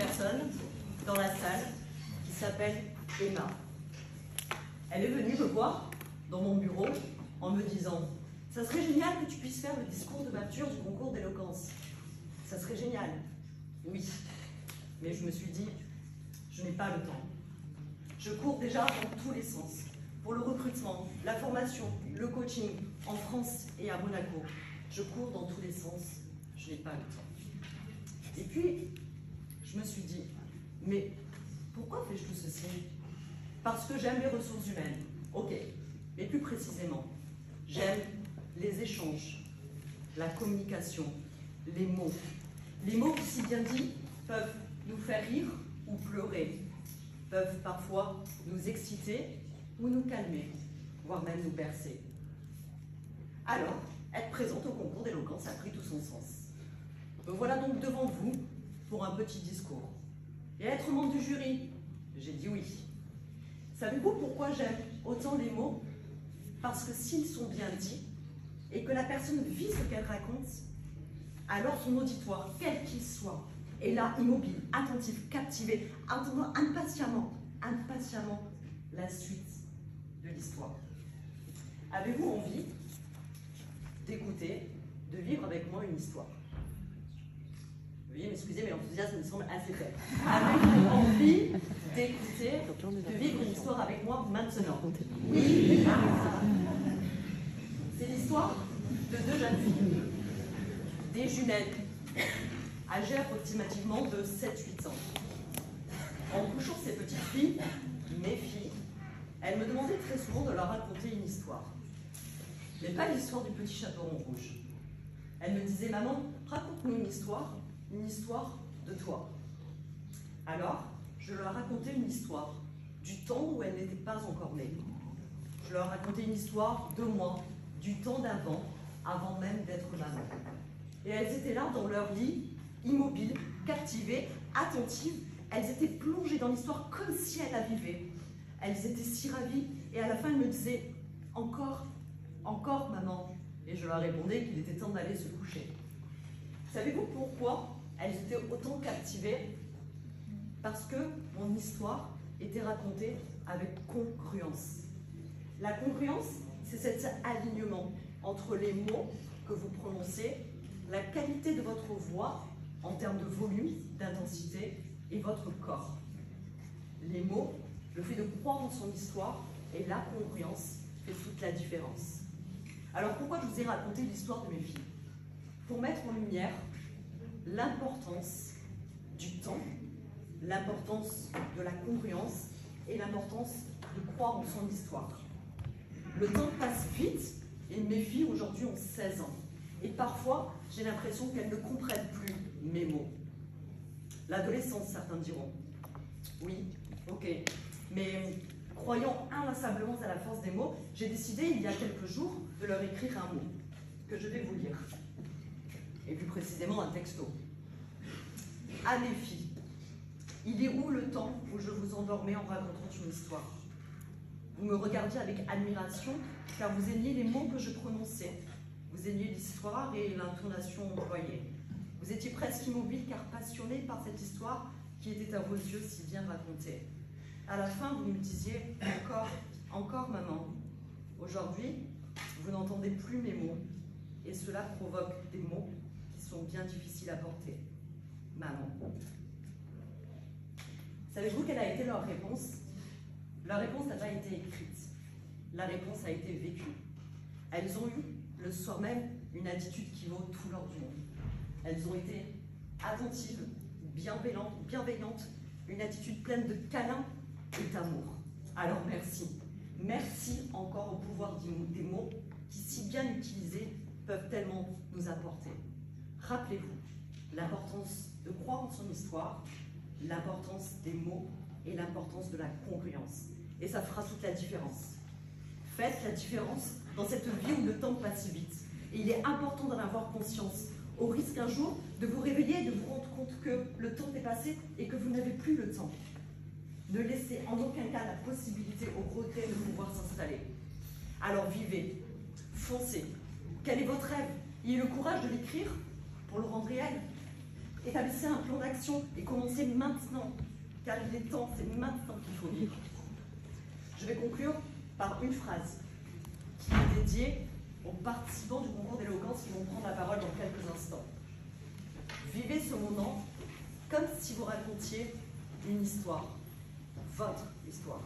personne dans la salle qui s'appelle Emma. Elle est venue me voir dans mon bureau en me disant « Ça serait génial que tu puisses faire le discours d'ouverture du concours d'éloquence. Ça serait génial. » Oui, mais je me suis dit « Je n'ai pas le temps. Je cours déjà dans tous les sens. Pour le recrutement, la formation, le coaching, en France et à Monaco. Je cours dans tous les sens. Je n'ai pas le temps. » Et puis, je me suis dit « Mais pourquoi fais-je tout ceci ? Parce que j'aime les ressources humaines. Ok, mais plus précisément, j'aime les échanges, la communication, les mots. Les mots qui, si bien dit, peuvent nous faire rire ou pleurer, peuvent parfois nous exciter ou nous calmer, voire même nous bercer. Alors, être présente au concours d'éloquence a pris tout son sens. Me voilà donc devant vous pour un petit discours. Et être membre du jury, j'ai dit oui. Savez-vous pourquoi j'aime autant les mots? Parce que s'ils sont bien dits et que la personne vit ce qu'elle raconte, alors son auditoire, quel qu'il soit, est là, immobile, attentif, captivé, attendant impatiemment la suite de l'histoire. Avez-vous envie d'écouter, de vivre avec moi une histoire? Veuillez m'excuser, mais l'enthousiasme me semble assez faible. Avez-vous envie d'écouter, de vivre une histoire avec moi maintenant? Oui. C'est l'histoire de deux jeunes filles, des jumelles, âgées approximativement de 7-8 ans. En couchant ces petites filles, mes filles, elles me demandaient très souvent de leur raconter une histoire. Mais pas l'histoire du petit chaperon rouge. Elles me disaient « Maman, raconte-nous une histoire de toi. » Alors, je leur racontais une histoire du temps où elles n'étaient pas encore nées. Je leur racontais une histoire de moi, du temps d'avant, avant même d'être maman. Et elles étaient là dans leur lit, immobiles, captivées, attentives. Elles étaient plongées dans l'histoire comme si elles la vivaient. Elles étaient si ravies et à la fin elles me disaient « Encore, encore maman ». Et je leur répondais qu'il était temps d'aller se coucher. Savez-vous pourquoi elles étaient autant captivées? Parce que mon histoire était racontée avec congruence. La congruence, c'est cet alignement entre les mots que vous prononcez, la qualité de votre voix en termes de volume, d'intensité et votre corps. Les mots, le fait de croire en son histoire et la congruence fait toute la différence. Alors pourquoi je vous ai raconté l'histoire de mes filles? Pour mettre en lumière l'importance du temps, l'importance de la congruence et l'importance de croire en son histoire. Le temps passe vite et mes filles aujourd'hui ont 16 ans. Et parfois, j'ai l'impression qu'elles ne comprennent plus mes mots. L'adolescence, certains diront. Oui, ok. Mais croyant inlassablement à la force des mots, j'ai décidé il y a quelques jours de leur écrire un mot que je vais vous lire. Et plus précisément un texto. À mes filles, il est où le temps où je vous endormais en racontant une histoire? Vous me regardiez avec admiration car vous aimiez les mots que je prononçais. Vous aimiez l'histoire et l'intonation employée. Vous étiez presque immobile car passionné par cette histoire qui était à vos yeux si bien racontée. À la fin, vous me disiez « Encore maman ». Aujourd'hui, vous n'entendez plus mes mots et cela provoque des mots qui sont bien difficiles à porter. Maman. Savez-vous quelle a été leur réponse? Leur réponse n'a pas été écrite. La réponse a été vécue. Elles ont eu, le soir même, une attitude qui vaut tout l'or du monde. Elles ont été attentives, bienveillantes, une attitude pleine de câlins et d'amour. Alors merci. Merci encore au pouvoir des mots qui, si bien utilisés, peuvent tellement nous apporter. Rappelez-vous l'importance de croire en son histoire, l'importance des mots et l'importance de la congruence. Et ça fera toute la différence. Faites la différence dans cette vie où le temps passe vite. Et il est important d'en avoir conscience, au risque un jour de vous réveiller et de vous rendre compte que le temps est passé et que vous n'avez plus le temps. Ne laissez en aucun cas la possibilité au regret de pouvoir s'installer. Alors vivez, foncez. Quel est votre rêve? Ayez le courage de l'écrire pour le rendre réel. Établissez un plan d'action et commencez maintenant, car il est temps, c'est maintenant qu'il faut vivre. Je vais conclure par une phrase qui est dédiée aux participants du concours d'éloquence qui vont prendre la parole dans quelques instants. Vivez ce moment comme si vous racontiez une histoire, votre histoire.